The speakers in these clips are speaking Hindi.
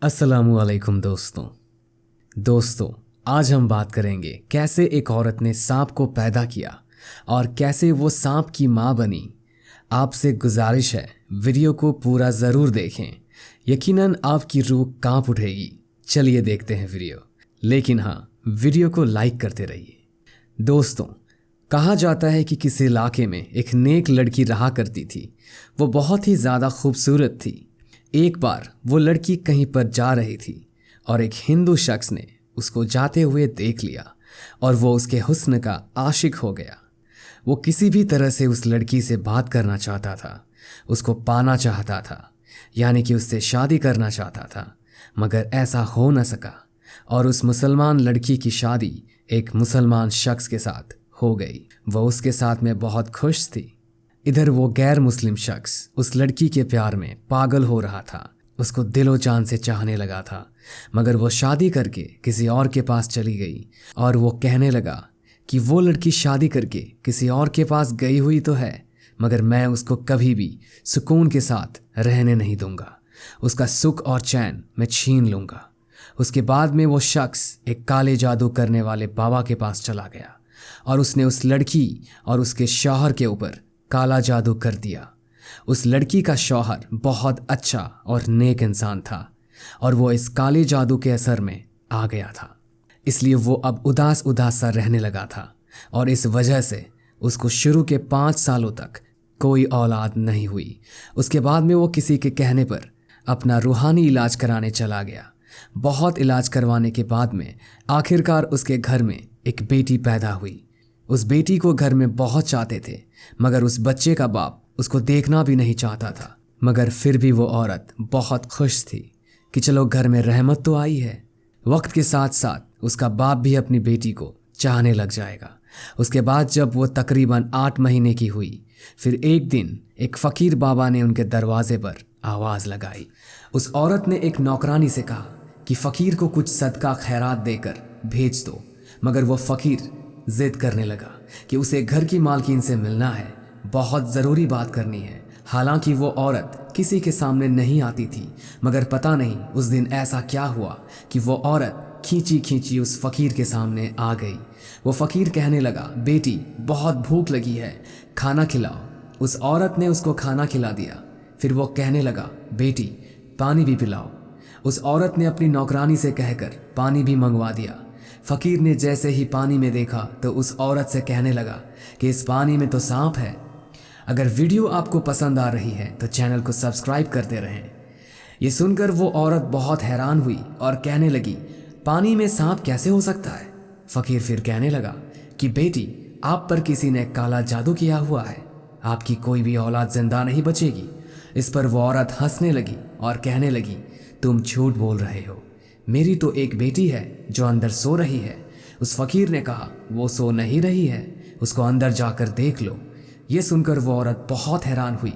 अस्सलामुअलैकुम दोस्तों, आज हम बात करेंगे कैसे एक औरत ने सांप को पैदा किया और कैसे वो सांप की माँ बनी। आपसे गुजारिश है वीडियो को पूरा ज़रूर देखें, यकीनन आपकी रूह कांप उठेगी। चलिए देखते हैं वीडियो, लेकिन हाँ, वीडियो को लाइक करते रहिए। दोस्तों, कहा जाता है कि किसी इलाके में एक नेक लड़की रहा करती थी। वो बहुत ही ज़्यादा खूबसूरत थी। एक बार वो लड़की कहीं पर जा रही थी और एक हिंदू शख्स ने उसको जाते हुए देख लिया और वो उसके हुस्न का आशिक हो गया। वो किसी भी तरह से उस लड़की से बात करना चाहता था, उसको पाना चाहता था, यानी कि उससे शादी करना चाहता था, मगर ऐसा हो न सका और उस मुसलमान लड़की की शादी एक मुसलमान शख्स के साथ हो गई। वह उसके साथ में बहुत खुश थी। इधर वो गैर मुस्लिम शख्स उस लड़की के प्यार में पागल हो रहा था, उसको दिलो जान से चाहने लगा था, मगर वो शादी करके किसी और के पास चली गई और वो कहने लगा कि वो लड़की शादी करके किसी और के पास गई हुई तो है, मगर मैं उसको कभी भी सुकून के साथ रहने नहीं दूंगा, उसका सुख और चैन मैं छीन लूंगा। उसके बाद में वो शख्स एक काले जादू करने वाले बाबा के पास चला गया और उसने उस लड़की और उसके शौहर के ऊपर काला जादू कर दिया। उस लड़की का शौहर बहुत अच्छा और नेक इंसान था और वो इस काले जादू के असर में आ गया था, इसलिए वो अब उदास उदास सा रहने लगा था और इस वजह से उसको शुरू के 5 सालों तक कोई औलाद नहीं हुई। उसके बाद में वो किसी के कहने पर अपना रूहानी इलाज कराने चला गया। बहुत इलाज करवाने के बाद में आखिरकार उसके घर में एक बेटी पैदा हुई। उस बेटी को घर में बहुत चाहते थे, मगर उस बच्चे का बाप उसको देखना भी नहीं चाहता था। मगर फिर भी वो औरत बहुत खुश थी कि चलो घर में रहमत तो आई है। वक्त के साथ साथ उसका बाप भी अपनी बेटी को चाहने लग जाएगा। उसके बाद जब वो तकरीबन 8 महीने की हुई, फिर एक दिन एक फ़कीर बाबा ने उनके दरवाजे पर आवाज़ लगाई। उस औरत ने एक नौकरानी से कहा कि फ़कीर को कुछ सदका खैरात देकर भेज दो, मगर वो फ़कीर जिद करने लगा कि उसे घर की मालकिन से मिलना है, बहुत ज़रूरी बात करनी है। हालांकि वो औरत किसी के सामने नहीं आती थी, मगर पता नहीं उस दिन ऐसा क्या हुआ कि वो औरत खींची खींची उस फ़कीर के सामने आ गई। वो फ़कीर कहने लगा, बेटी बहुत भूख लगी है, खाना खिलाओ। उस औरत ने उसको खाना खिला दिया। फिर वो कहने लगा, बेटी पानी भी पिलाओ। उस औरत ने अपनी नौकरानी से कहकर पानी भी मंगवा दिया। फ़कीर ने जैसे ही पानी में देखा तो उस औरत से कहने लगा कि इस पानी में तो सांप है। अगर वीडियो आपको पसंद आ रही है तो चैनल को सब्सक्राइब करते रहें। ये सुनकर वो औरत बहुत हैरान हुई और कहने लगी, पानी में सांप कैसे हो सकता है? फ़कीर फिर कहने लगा कि बेटी, आप पर किसी ने काला जादू किया हुआ है, आपकी कोई भी औलाद जिंदा नहीं बचेगी। इस पर वो औरत हंसने लगी और कहने लगी, तुम झूठ बोल रहे हो, मेरी तो एक बेटी है जो अंदर सो रही है। उस फ़कीर ने कहा, वो सो नहीं रही है, उसको अंदर जाकर देख लो। ये सुनकर वो औरत बहुत हैरान हुई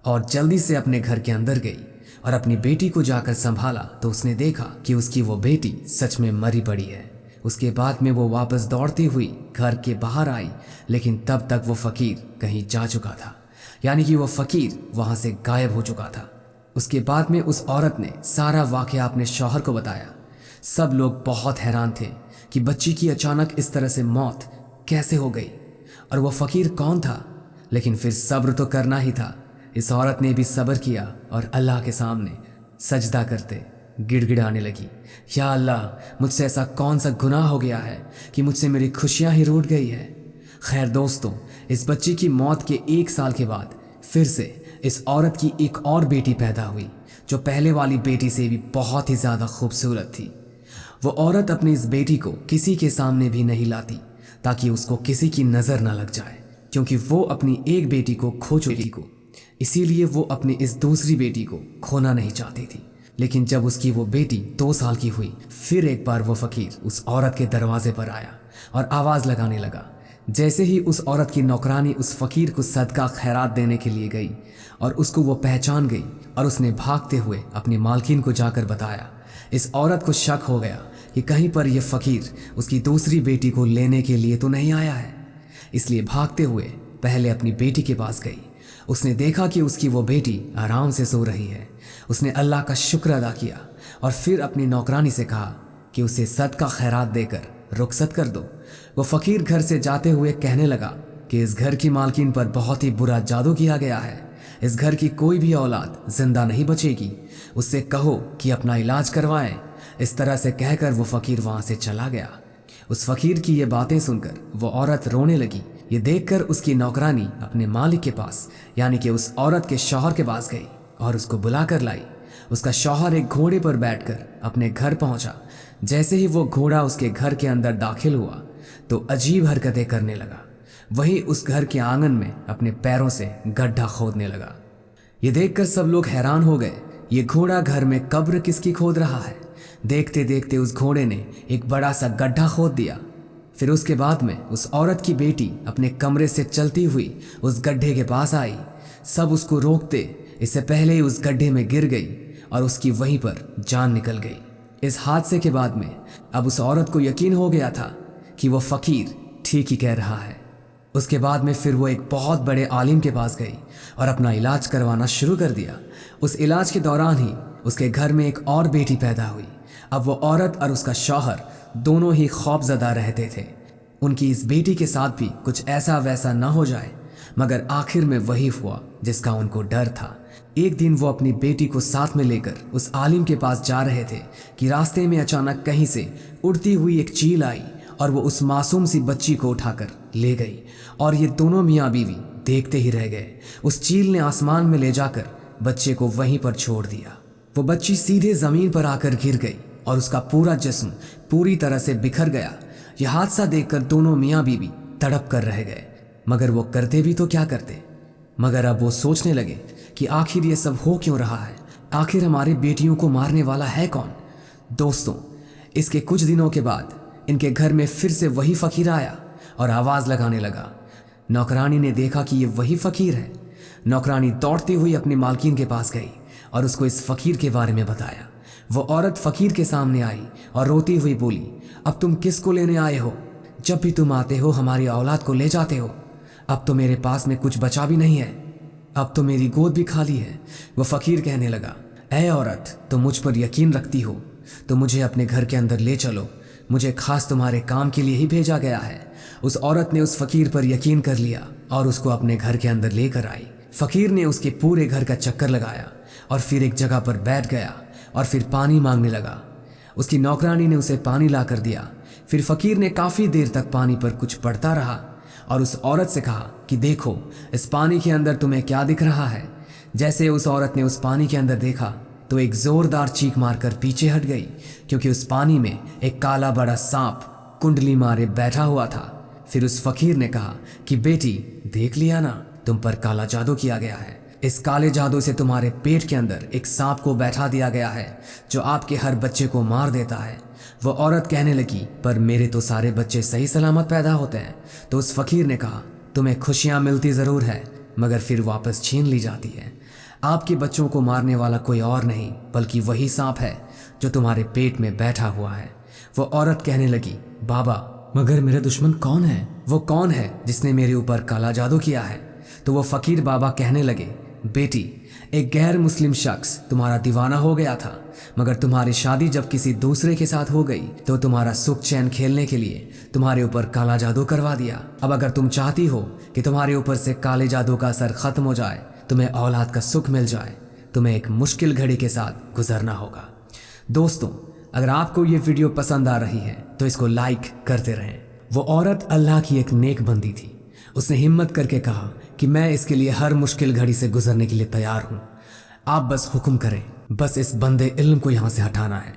और जल्दी से अपने घर के अंदर गई और अपनी बेटी को जाकर संभाला तो उसने देखा कि उसकी वो बेटी सच में मरी पड़ी है। उसके बाद में वो वापस दौड़ती हुई घर के बाहर आई, लेकिन तब तक वो फ़कीर कहीं जा चुका था, यानी कि वो फ़कीर वहाँ से गायब हो चुका था। उसके बाद में उस औरत ने सारा वाक़या अपने शौहर को बताया। सब लोग बहुत हैरान थे कि बच्ची की अचानक इस तरह से मौत कैसे हो गई और वो फ़कीर कौन था। लेकिन फिर सब्र तो करना ही था। इस औरत ने भी सब्र किया और अल्लाह के सामने सजदा करते गिड़गिड़ाने लगी, या अल्लाह, मुझसे ऐसा कौन सा गुनाह हो गया है कि मुझसे मेरी खुशियाँ ही रूठ गई है। खैर दोस्तों, इस बच्ची की मौत के 1 साल के बाद फिर से इस औरत की एक और बेटी पैदा हुई, जो पहले वाली बेटी से भी बहुत ही ज़्यादा खूबसूरत थी। वो औरत अपनी इस बेटी को किसी के सामने भी नहीं लाती ताकि उसको किसी की नज़र न लग जाए, क्योंकि वो अपनी एक बेटी को खो चुकी को, इसीलिए वो अपनी इस दूसरी बेटी को खोना नहीं चाहती थी। लेकिन जब उसकी वो बेटी 2 साल की हुई, फिर एक बार वो फ़कीर उस औरत के दरवाजे पर आया और आवाज़ लगाने लगा। जैसे ही उस औरत की नौकरानी उस फ़कीर को सदका खैरात देने के लिए गई और उसको वो पहचान गई और उसने भागते हुए अपनी मालकिन को जाकर बताया। इस औरत को शक हो गया कि कहीं पर यह फ़कीर उसकी दूसरी बेटी को लेने के लिए तो नहीं आया है, इसलिए भागते हुए पहले अपनी बेटी के पास गई। उसने देखा कि उसकी वो बेटी आराम से सो रही है। उसने अल्लाह का शुक्र अदा किया और फिर अपनी नौकरानी से कहा कि उसे सदका खैरात देकर रुखसत कर दो। वो फकीर घर से जाते हुए कहने लगा कि इस घर की मालकिन पर बहुत ही बुरा जादू किया गया है। इस घर की कोई भी औलाद जिंदा नहीं बचेगी। उससे कहो कि अपना इलाज करवाए। इस तरह से कहकर वो फकीर वहां से चला गया। उस फकीर की ये बातें सुनकर वो औरत रोने लगी। ये देखकर उसकी नौकरानी अपने मालिक के पास यानी कि उस औरत के शौहर के पास गई और उसको बुला कर लाई। उसका शौहर एक घोड़े पर बैठकर अपने घर पहुंचा। जैसे ही वो घोड़ा उसके घर के अंदर दाखिल हुआ तो अजीब हरकतें करने लगा। वही उस घर के आंगन में अपने पैरों से गड्ढा खोदने लगा। ये देखकर सब लोग हैरान हो गए। ये घोड़ा घर में कब्र किसकी खोद रहा है। देखते देखते उस घोड़े ने एक बड़ा सा गड्ढा खोद दिया। फिर उसके बाद में उस औरत की बेटी अपने कमरे से चलती हुई उस गड्ढे के पास आई। सब उसको रोकते इससे पहले ही उस गड्ढे में गिर गई और उसकी वहीं पर जान निकल गई। इस हादसे के बाद में अब उस औरत को यकीन हो गया था कि वो फकीर ठीक ही कह रहा है। उसके बाद में फिर वो एक बहुत बड़े आलिम के पास गई और अपना इलाज करवाना शुरू कर दिया। उस इलाज के दौरान ही उसके घर में एक और बेटी पैदा हुई। अब वो औरत और उसका शौहर दोनों ही खौफजदा रहते थे। उनकी इस बेटी के साथ भी कुछ ऐसा वैसा ना हो जाए, मगर आखिर में वही हुआ जिसका उनको डर था। एक दिन वो अपनी बेटी को साथ में लेकर उस आलिम के पास जा रहे थे कि रास्ते में अचानक कहीं से उड़ती हुई एक चील आई और वो उस मासूम सी बच्ची को उठाकर ले गई और ये दोनों मियाँ बीवी देखते ही रह गए। उस चील ने आसमान में ले जाकर बच्चे को वहीं पर छोड़ दिया। वो बच्ची सीधे जमीन पर आकर गिर गई और उसका पूरा जिस्म पूरी तरह से बिखर गया। यह हादसा देखकर दोनों मियाँ बीवी तड़प कर रह गए, मगर वो करते भी तो क्या करते। मगर अब वो सोचने लगे कि आखिर ये सब हो क्यों रहा है, आखिर हमारे बेटियों को मारने वाला है कौन। दोस्तों, इसके कुछ दिनों के बाद इनके घर में फिर से वही फकीर आया और आवाज लगाने लगा। नौकरानी ने देखा कि ये वही फकीर है। नौकरानी दौड़ती हुई अपनी मालकिन के पास गई और उसको इस फकीर के बारे में बताया। वो औरत फकीर के सामने आई और रोती हुई बोली, अब तुम किसको लेने आए हो? जब भी तुम आते हो हमारी औलाद को ले जाते हो। अब तो मेरे पास में कुछ बचा भी नहीं है, अब तो मेरी गोद भी खाली है। वो फकीर कहने लगा, ऐ औरत, तुम मुझ पर यकीन रखती हो तो मुझे अपने घर के अंदर ले चलो, मुझे खास तुम्हारे काम के लिए ही भेजा गया है। उस औरत ने उस फकीर पर यकीन कर लिया और उसको अपने घर के अंदर लेकर आई। फकीर ने उसके पूरे घर का चक्कर लगाया और फिर एक जगह पर बैठ गया और फिर पानी मांगने लगा। उसकी नौकरानी ने उसे पानी ला कर दिया। फिर फकीर ने काफ़ी देर तक पानी पर कुछ पढ़ता रहा और उस औरत से कहा कि देखो इस पानी के अंदर तुम्हें क्या दिख रहा है। जैसे उस औरत ने उस पानी के अंदर देखा तो एक जोरदार चीख मारकर पीछे हट गई, क्योंकि उस पानी में एक काला बड़ा सांप कुंडली मारे बैठा हुआ था। फिर उस फकीर ने कहा कि बेटी, देख लिया ना, तुम पर काला जादू किया गया है। इस काले जादू से तुम्हारे पेट के अंदर एक सांप को बैठा दिया गया है जो आपके हर बच्चे को मार देता है। वो औरत कहने लगी, पर मेरे तो सारे बच्चे सही सलामत पैदा होते हैं। तो उस फकीर ने कहा, तुम्हें खुशियां मिलती ज़रूर है मगर फिर वापस छीन ली जाती है। आपके बच्चों को मारने वाला कोई और नहीं बल्कि वही सांप है जो तुम्हारे पेट में बैठा हुआ है। वो औरत कहने लगी, बाबा, मगर मेरा दुश्मन कौन है? वो कौन है जिसने मेरे ऊपर काला जादू किया है? तो वो फकीर बाबा कहने लगे, बेटी, एक गैर मुस्लिम शख्स तुम्हारा दीवाना हो गया था, मगर तुम्हारी शादी जब किसी दूसरे के साथ हो गई तो तुम्हारा सुख चैन खेलने के लिए तुम्हारे ऊपर काला जादू करवा दिया। अब अगर तुम चाहती हो कि तुम्हारे ऊपर से काले जादू का असर खत्म हो जाए, तुम्हें औलाद का सुख मिल जाए, तुम्हें एक मुश्किल घड़ी के साथ गुजरना होगा। दोस्तों, अगर आपको ये वीडियो पसंद आ रही है तो इसको लाइक करते रहें। वो औरत अल्लाह की एक नेक बंदी थी। उसने हिम्मत करके कहा कि मैं इसके लिए हर मुश्किल घड़ी से गुजरने के लिए तैयार हूँ, आप बस हुक्म करें, बस इस बंदे इल्म को यहाँ से हटाना है।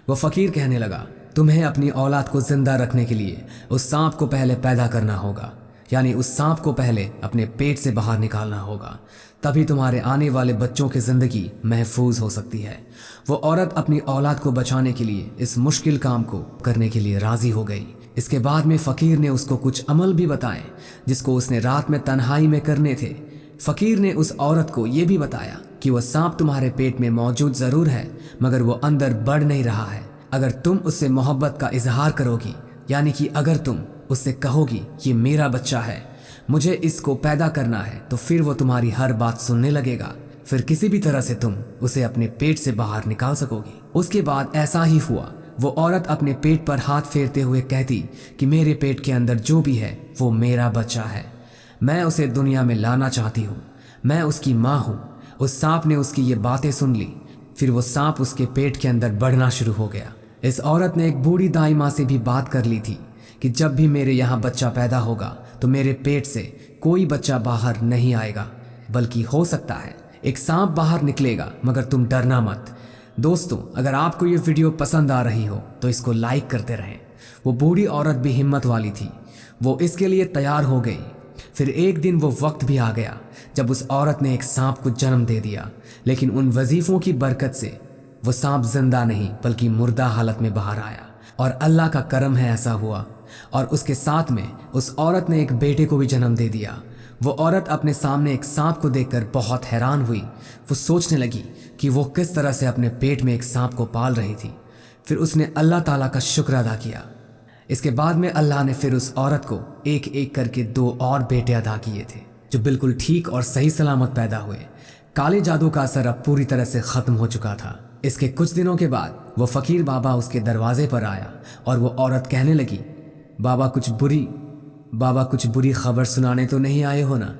वो फकीर कहने लगा, तुम्हें अपनी औलाद को जिंदा रखने के लिए उस सांप को पहले पैदा करना होगा, यानी उस सांप को पहले अपने पेट से बाहर निकालना होगा, तभी तुम्हारे आने वाले बच्चों की जिंदगी महफूज हो सकती है। वो औरत अपनी औलाद को बचाने के लिए इस मुश्किल काम को करने के लिए राजी हो गई। इसके बाद में फकीर ने उसको कुछ अमल भी बताए जिसको उसने रात में तन्हाई में करने थे। फकीर ने उस औरत को ये भी बताया कि वह सांप तुम्हारे पेट में मौजूद जरूर है मगर वो अंदर बढ़ नहीं रहा है। अगर तुम उससे मोहब्बत का इजहार करोगी, यानी कि अगर तुम उससे कहोगी ये मेरा बच्चा है, मुझे इसको पैदा करना है, तो फिर वो तुम्हारी हर बात सुनने लगेगा। फिर किसी भी तरह से तुम उसे अपने पेट से बाहर निकाल सकोगी। उसके बाद ऐसा ही हुआ। वो औरत अपने पेट पर हाथ फेरते हुए कहती कि मेरे पेट के अंदर जो भी है वो मेरा बच्चा है, मैं उसे दुनिया में लाना चाहती हूँ, मैं उसकी माँ हूँ। उस सांप ने उसकी ये बातें सुन ली। फिर वो सांप उसके पेट के अंदर बढ़ना शुरू हो गया। इस औरत ने एक बूढ़ी दाई माँ से भी बात कर ली थी कि जब भी मेरे यहाँ बच्चा पैदा होगा तो मेरे पेट से कोई बच्चा बाहर नहीं आएगा, बल्कि हो सकता है एक सांप बाहर निकलेगा, मगर तुम डरना मत। दोस्तों, अगर आपको ये वीडियो पसंद आ रही हो तो इसको लाइक करते रहें। वो बूढ़ी औरत भी हिम्मत वाली थी, वो इसके लिए तैयार हो गई। फिर एक दिन वो वक्त भी आ गया जब उस औरत ने एक सांप को जन्म दे दिया, लेकिन उन वजीफों की बरकत से वो सांप जिंदा नहीं बल्कि मुर्दा हालत में बाहर आया। और अल्लाह का करम है ऐसा हुआ। और उसके साथ में उस औरत ने एक बेटे को भी जन्म दे दिया। वो औरत अपने सामने एक सांप को देखकर बहुत हैरान हुई। वो सोचने लगी कि वो किस तरह से अपने पेट में एक सांप को पाल रही थी। फिर उसने अल्लाह ताला का शुक्र अदा किया। इसके बाद में अल्लाह ने फिर उस औरत को एक एक करके 2 और बेटे अदा किए थे, जो बिल्कुल ठीक और सही सलामत पैदा हुए। काले जादू का असर अब पूरी तरह से खत्म हो चुका था। इसके कुछ दिनों के बाद वो फकीर बाबा उसके दरवाजे पर आया और वो औरत कहने लगी, बाबा कुछ बुरी खबर सुनाने तो नहीं आए हो ना?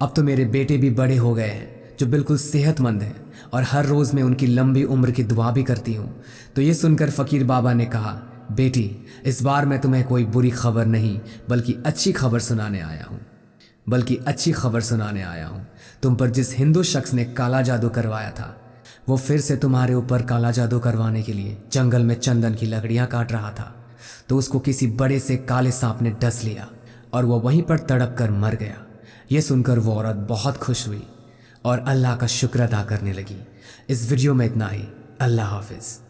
अब तो मेरे बेटे भी बड़े हो गए हैं, जो बिल्कुल सेहतमंद हैं, और हर रोज़ मैं उनकी लंबी उम्र की दुआ भी करती हूँ। तो ये सुनकर फ़कीर बाबा ने कहा, बेटी, इस बार मैं तुम्हें कोई बुरी खबर नहीं बल्कि अच्छी खबर सुनाने आया हूँ। तुम पर जिस हिंदू शख्स ने काला जादू करवाया था, वो फिर से तुम्हारे ऊपर काला जादू करवाने के लिए जंगल में चंदन की लकड़ियाँ काट रहा था। तो उसको किसी बड़े से काले सांप ने डस लिया और वो वहीं पर तड़प कर मर गया। ये सुनकर वो औरत बहुत खुश हुई और अल्लाह का शुक्र अदा करने लगी। इस वीडियो में इतना ही। अल्लाह हाफिज़।